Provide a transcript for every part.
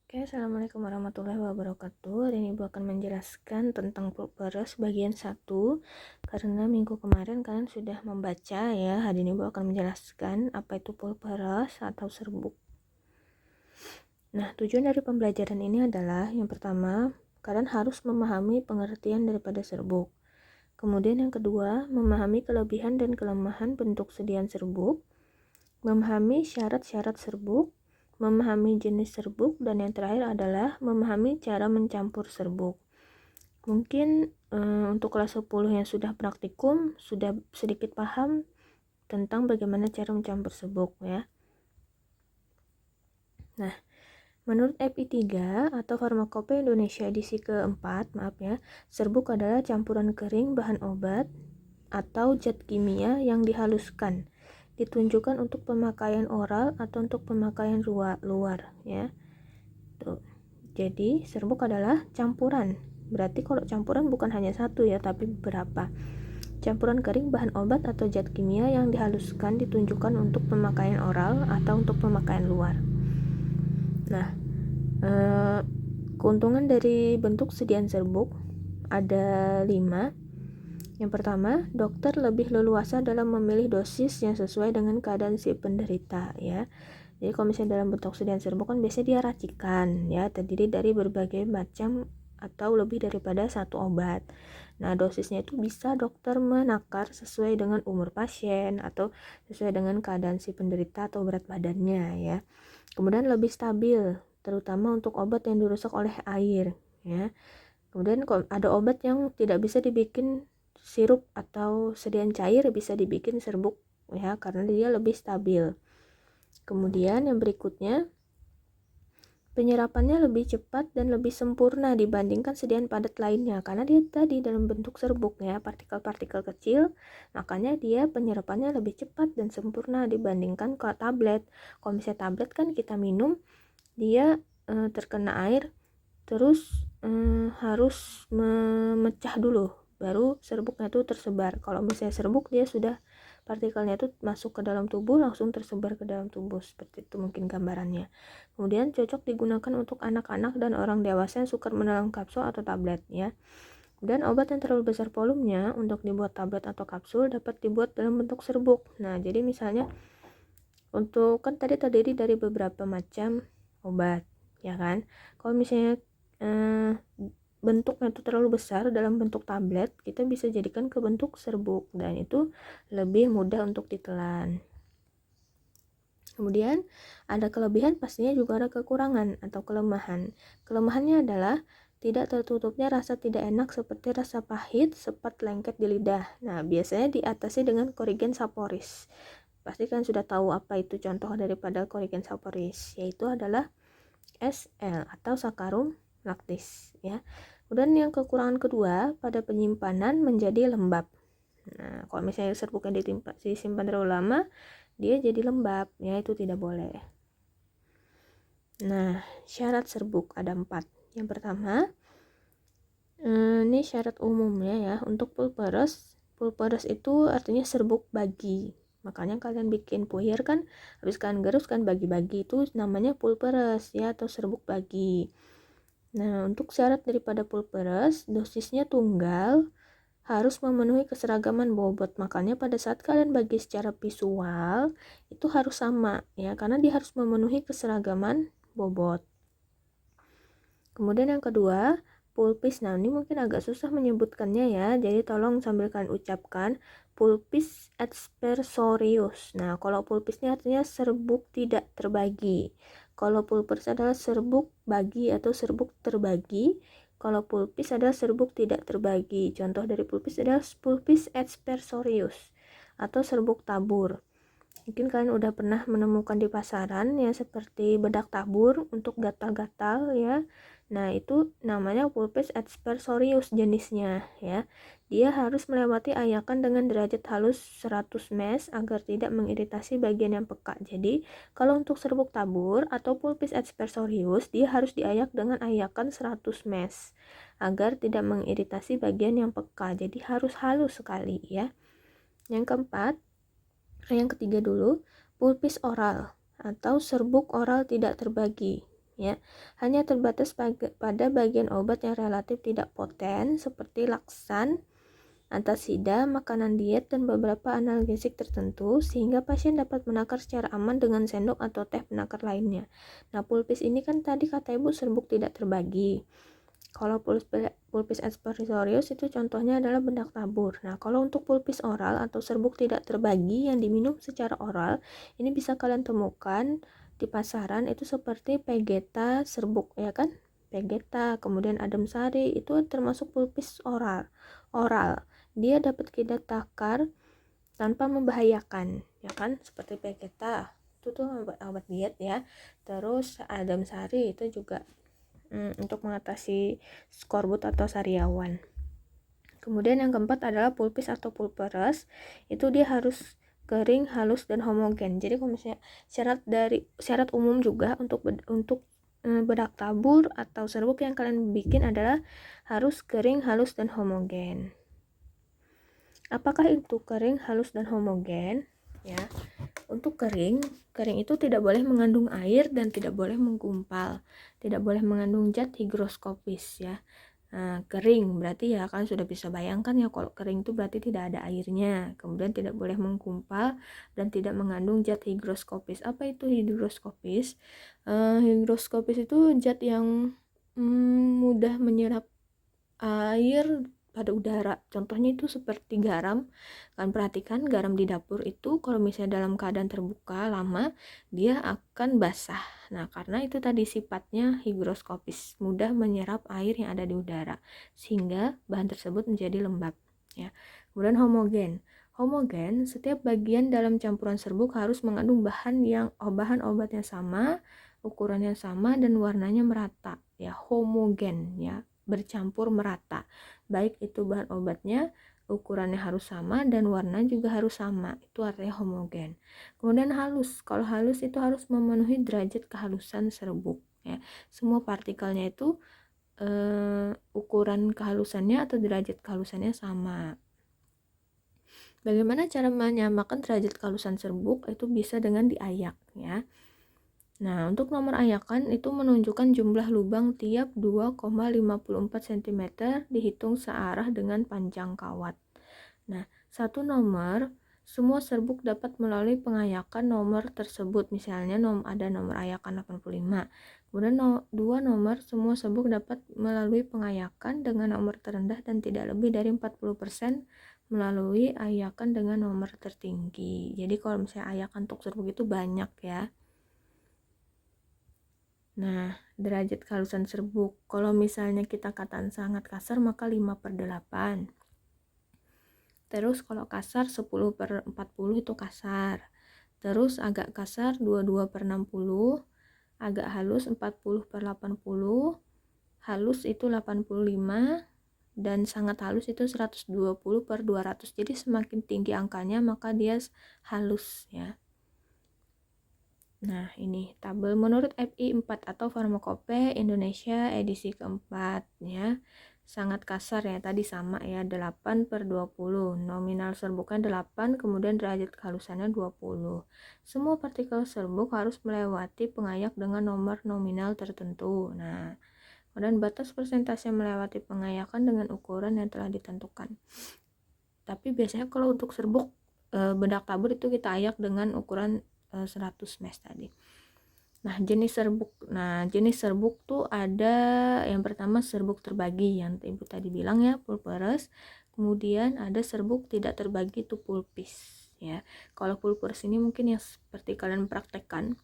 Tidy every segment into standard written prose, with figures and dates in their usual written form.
Oke, Assalamualaikum warahmatullahi wabarakatuh. Hari ini Ibu akan menjelaskan tentang pulperes bagian 1. Karena minggu kemarin kalian sudah membaca ya. Hari ini Ibu akan menjelaskan apa itu pulperes atau serbuk. Nah, tujuan dari pembelajaran ini adalah yang pertama, kalian harus memahami pengertian daripada serbuk. Kemudian yang kedua, memahami kelebihan dan kelemahan bentuk sediaan serbuk, memahami syarat-syarat serbuk, memahami jenis serbuk, dan yang terakhir adalah memahami cara mencampur serbuk. Mungkin untuk kelas 10 yang sudah praktikum sudah sedikit paham tentang bagaimana cara mencampur serbuk ya. Nah, menurut FI 3 atau Farmakope Indonesia edisi keempat, serbuk adalah campuran kering bahan obat atau zat kimia yang dihaluskan, ditunjukkan untuk pemakaian oral atau untuk pemakaian luar ya. Tuh. Jadi serbuk adalah campuran. Berarti kalau campuran bukan hanya satu ya, tapi beberapa. Campuran kering bahan obat atau zat kimia yang dihaluskan, ditunjukkan untuk pemakaian oral atau untuk pemakaian luar. Nah, keuntungan dari bentuk sediaan serbuk ada 5. Yang pertama, dokter lebih leluasa dalam memilih dosis yang sesuai dengan keadaan si penderita ya. Jadi kalau misalnya dalam bentuk sediaan serbuk kan biasanya dia racikan ya, terdiri dari berbagai macam atau lebih daripada satu obat. Nah, dosisnya itu bisa dokter menakar sesuai dengan umur pasien atau sesuai dengan keadaan si penderita atau berat badannya ya. Kemudian lebih stabil, terutama untuk obat yang dirusak oleh air ya. Kemudian ada obat yang tidak bisa dibikin sirup atau sediaan cair, bisa dibikin serbuk ya, karena dia lebih stabil. Kemudian yang berikutnya, penyerapannya lebih cepat dan lebih sempurna dibandingkan sediaan padat lainnya, karena dia tadi dalam bentuk serbuk ya, partikel-partikel kecil, makanya dia penyerapannya lebih cepat dan sempurna dibandingkan kalau tablet. Kalau misalnya tablet kan kita minum, dia terkena air terus harus memecah dulu baru serbuknya itu tersebar. Kalau misalnya serbuk dia sudah partikelnya itu masuk ke dalam tubuh, langsung tersebar ke dalam tubuh, seperti itu mungkin gambarannya. Kemudian cocok digunakan untuk anak-anak dan orang dewasa yang suka menelan kapsul atau tablet ya. Dan obat yang terlalu besar volumenya untuk dibuat tablet atau kapsul dapat dibuat dalam bentuk serbuk. Nah, jadi misalnya untuk kan tadi terdiri dari beberapa macam obat ya kan. Kalau misalnya bentuknya itu terlalu besar dalam bentuk tablet, kita bisa jadikan ke bentuk serbuk dan itu lebih mudah untuk ditelan. Kemudian ada kelebihan, pastinya juga ada kekurangan atau kelemahan. Kelemahannya adalah tidak tertutupnya rasa tidak enak seperti rasa pahit, sempat lengket di lidah. Nah, biasanya diatasi dengan Korigen Saporis. Pasti kan sudah tahu apa itu contoh daripada Korigen Saporis, yaitu adalah SL atau Saccharum lactis ya. Kemudian yang kekurangan kedua, pada penyimpanan menjadi lembab. Nah, kalau misalnya serbuknya disimpan terlalu lama, dia jadi lembab ya, itu tidak boleh. Nah, syarat serbuk ada 4. Yang pertama, ini syarat umumnya ya, untuk pulperes itu artinya serbuk bagi. Makanya kalian bikin puyer kan, habis kalian gerus kan bagi-bagi, itu namanya pulperes ya, atau serbuk bagi. Nah, untuk syarat daripada pulperes, dosisnya tunggal, harus memenuhi keseragaman bobot. Makanya pada saat kalian bagi secara visual, itu harus sama ya, karena dia harus memenuhi keseragaman bobot. Kemudian yang kedua, pulpis. Nah, ini mungkin agak susah menyebutkannya ya, jadi tolong sambil kalian ucapkan pulpis aspersorius. Nah, kalau pulpis ini artinya serbuk tidak terbagi. Kalau pulpers adalah serbuk bagi atau serbuk terbagi. Kalau pulpis adalah serbuk tidak terbagi. Contoh dari pulpis adalah pulpis aspersorius atau serbuk tabur. Mungkin kalian udah pernah menemukan di pasaran ya, seperti bedak tabur untuk gatal-gatal ya. Nah, itu namanya pulpis aspersorius jenisnya ya. Dia harus melewati ayakan dengan derajat halus 100 mes agar tidak mengiritasi bagian yang peka. Jadi, kalau untuk serbuk tabur atau pulpis aspersorius, dia harus diayak dengan ayakan 100 mes agar tidak mengiritasi bagian yang peka. Jadi, harus halus sekali ya. Yang ketiga dulu, pulpis oral atau serbuk oral tidak terbagi ya. Hanya terbatas pada bagian obat yang relatif tidak poten seperti laksan, antasida, makanan diet, dan beberapa analgesik tertentu, sehingga pasien dapat menakar secara aman dengan sendok atau teh penakar lainnya. Nah, pulpis ini kan tadi kata ibu serbuk tidak terbagi. Kalau pulpis aspersorius itu contohnya adalah bedak tabur. Nah, kalau untuk pulpis oral atau serbuk tidak terbagi yang diminum secara oral, ini bisa kalian temukan di pasaran itu seperti Pegeta serbuk, ya kan? Pegeta, kemudian Adem Sari, itu termasuk pulpis oral. Dia dapat kita takar tanpa membahayakan, ya kan? Seperti Pegeta, itu tuh obat diet ya. Terus Adem Sari itu juga untuk mengatasi skorbut atau sariawan. Kemudian yang keempat adalah pulpis atau pulperes. Itu dia harus kering, halus, dan homogen. Jadi kalau misalnya syarat umum juga untuk bedak tabur atau serbuk yang kalian bikin adalah harus kering, halus, dan homogen. Apakah itu kering, halus, dan homogen? Ya, untuk kering itu tidak boleh mengandung air dan tidak boleh menggumpal, tidak boleh mengandung zat higroskopis ya. Nah, kering berarti ya kan sudah bisa bayangkan ya, kalau kering itu berarti tidak ada airnya. Kemudian tidak boleh menggumpal dan tidak mengandung zat higroskopis. Apa itu higroskopis? Higroskopis itu zat yang mudah menyerap air pada udara. Contohnya itu seperti garam. Kalian perhatikan garam di dapur itu kalau misalnya dalam keadaan terbuka lama, dia akan basah. Nah, karena itu tadi sifatnya higroskopis, mudah menyerap air yang ada di udara sehingga bahan tersebut menjadi lembab ya. Kemudian homogen, setiap bagian dalam campuran serbuk harus mengandung bahan obatnya sama, ukurannya sama, dan warnanya merata ya. Homogen ya, bercampur merata, baik itu bahan obatnya, ukurannya harus sama, dan warna juga harus sama, itu artinya homogen. Kemudian halus, kalau halus itu harus memenuhi derajat kehalusan serbuk ya. Semua partikelnya itu ukuran kehalusannya atau derajat kehalusannya sama. Bagaimana cara menyamakan derajat kehalusan serbuk? Itu bisa dengan diayak ya. Nah, untuk nomor ayakan itu menunjukkan jumlah lubang tiap 2,54 cm dihitung searah dengan panjang kawat. Nah, satu nomor, semua serbuk dapat melalui pengayakan nomor tersebut. Misalnya ada nomor ayakan 85. Kemudian dua nomor, semua serbuk dapat melalui pengayakan dengan nomor terendah dan tidak lebih dari 40% melalui ayakan dengan nomor tertinggi. Jadi kalau misalnya ayakan untuk serbuk itu banyak ya. Nah, derajat kehalusan serbuk, kalau misalnya kita katakan sangat kasar maka 5/8. Terus kalau kasar 10/40 itu kasar. Terus agak kasar 22/60, agak halus 40/80, halus itu 85, dan sangat halus itu 120/200. Jadi semakin tinggi angkanya maka dia halus ya. Nah, ini tabel menurut FI 4 atau Farmakope Indonesia edisi keempat ya. Sangat kasar ya, tadi sama ya, 8/20. Nominal serbuknya 8, kemudian derajat kehalusannya 20. Semua partikel serbuk harus melewati pengayak dengan nomor nominal tertentu. Nah, kemudian batas persentase melewati pengayakan dengan ukuran yang telah ditentukan. Tapi biasanya kalau untuk serbuk bedak tabur itu kita ayak dengan ukuran 100 mes tadi. Nah, jenis serbuk tuh ada yang pertama serbuk terbagi yang ibu tadi bilang ya, pulperes. Kemudian ada serbuk tidak terbagi itu pulpis ya. Kalau pulperes ini mungkin yang seperti kalian praktekkan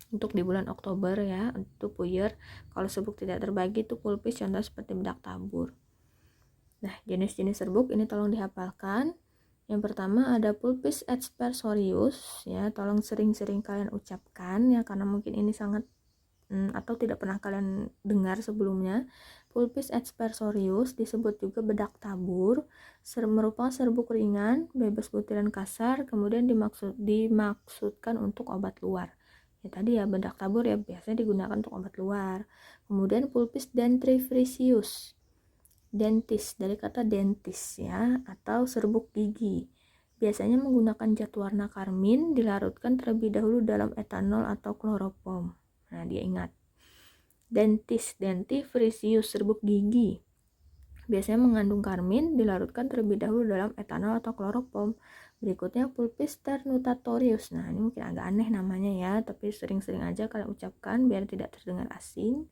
untuk di bulan Oktober ya, itu puyer. Kalau serbuk tidak terbagi itu pulpis, contoh seperti bedak tabur. Nah, jenis-jenis serbuk ini tolong dihafalkan. Yang pertama ada pulpis aspersorius ya, tolong sering-sering kalian ucapkan ya, karena mungkin ini sangat atau tidak pernah kalian dengar sebelumnya. Pulpis aspersorius disebut juga bedak tabur, merupakan serbuk ringan, bebas butiran kasar, kemudian dimaksudkan untuk obat luar. Ya tadi ya, bedak tabur ya biasanya digunakan untuk obat luar. Kemudian pulpis dentifriциus, dentis dari kata dentis ya, atau serbuk gigi. Biasanya menggunakan zat warna karmin dilarutkan terlebih dahulu dalam etanol atau kloroform. Nah, dia ingat. dentifriциus, serbuk gigi. Biasanya mengandung karmin, dilarutkan terlebih dahulu dalam etanol atau kloroform. Berikutnya pulpis sternutatorius. Nah, ini mungkin agak aneh namanya ya, tapi sering-sering aja kalian ucapkan biar tidak terdengar asing.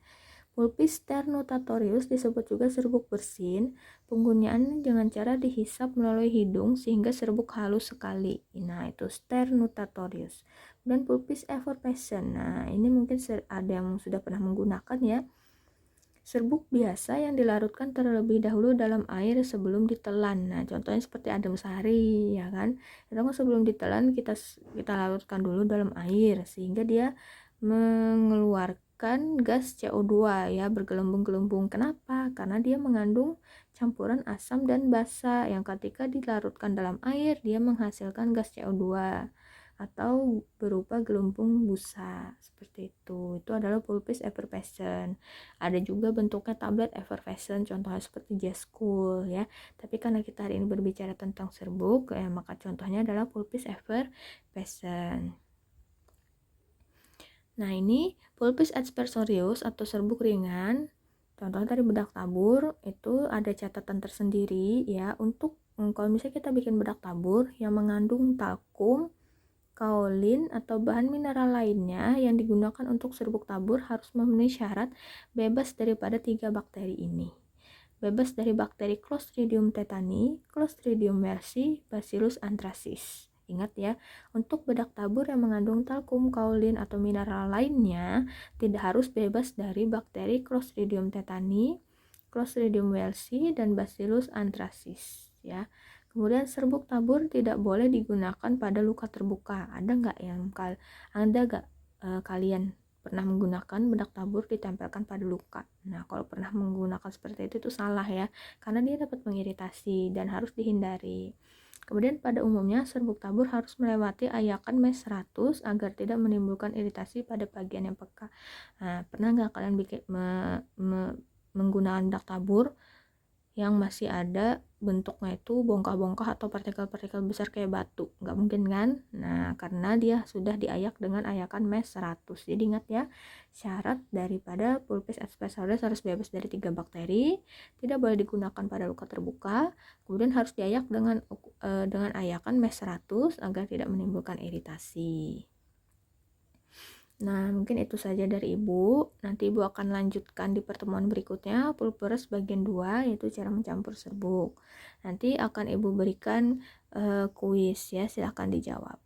Pulpis sternutatorius disebut juga serbuk bersin. Penggunaan dengan cara dihisap melalui hidung sehingga serbuk halus sekali. Nah, itu sternutatorius. Dan pulpis effervescens. Nah, ini mungkin ada yang sudah pernah menggunakan ya. Serbuk biasa yang dilarutkan terlebih dahulu dalam air sebelum ditelan. Nah, contohnya seperti adem sari, ya kan? Itu kan sebelum ditelan kita larutkan dulu dalam air sehingga dia mengeluarkan gas CO2 ya, bergelembung-gelembung. Kenapa? Karena dia mengandung campuran asam dan basa yang ketika dilarutkan dalam air dia menghasilkan gas CO2 atau berupa gelembung busa seperti itu. Itu adalah pulpis effervescens. Ada juga bentuknya tablet effervescent, contohnya seperti J-School ya. Tapi karena kita hari ini berbicara tentang serbuk, ya, maka contohnya adalah pulpis effervescent. Nah, ini pulpis aspersorius atau serbuk ringan. Contohnya tadi bedak tabur, itu ada catatan tersendiri ya untuk kalau misalnya kita bikin bedak tabur yang mengandung talkum, kaolin atau bahan mineral lainnya yang digunakan untuk serbuk tabur harus memenuhi syarat bebas daripada 3 bakteri ini. Bebas dari bakteri Clostridium tetani, Clostridium mersi, Bacillus anthracis. Ingat ya, untuk bedak tabur yang mengandung talkum, kaolin atau mineral lainnya tidak harus bebas dari bakteri Clostridium tetani, Clostridium mersi dan Bacillus anthracis ya. Kemudian serbuk tabur tidak boleh digunakan pada luka terbuka. Ada nggak kalian pernah menggunakan bedak tabur ditempelkan pada luka? Nah, kalau pernah menggunakan seperti itu salah ya, karena dia dapat mengiritasi dan harus dihindari. Kemudian pada umumnya serbuk tabur harus melewati ayakan mes 100 agar tidak menimbulkan iritasi pada bagian yang peka. Nah, pernah nggak kalian menggunakan bedak tabur yang masih ada bentuknya itu bongkah-bongkah atau partikel-partikel besar kayak batu? Nggak mungkin kan? Nah, karena dia sudah diayak dengan ayakan mes 100. Jadi ingat ya, syarat daripada pulpis aspersorius harus bebas dari 3 bakteri, tidak boleh digunakan pada luka terbuka, kemudian harus diayak dengan ayakan mes 100 agar tidak menimbulkan iritasi. Nah, mungkin itu saja dari Ibu. Nanti Ibu akan lanjutkan di pertemuan berikutnya, pulpers bagian 2, yaitu cara mencampur serbuk. Nanti akan Ibu berikan kuis ya, silahkan dijawab.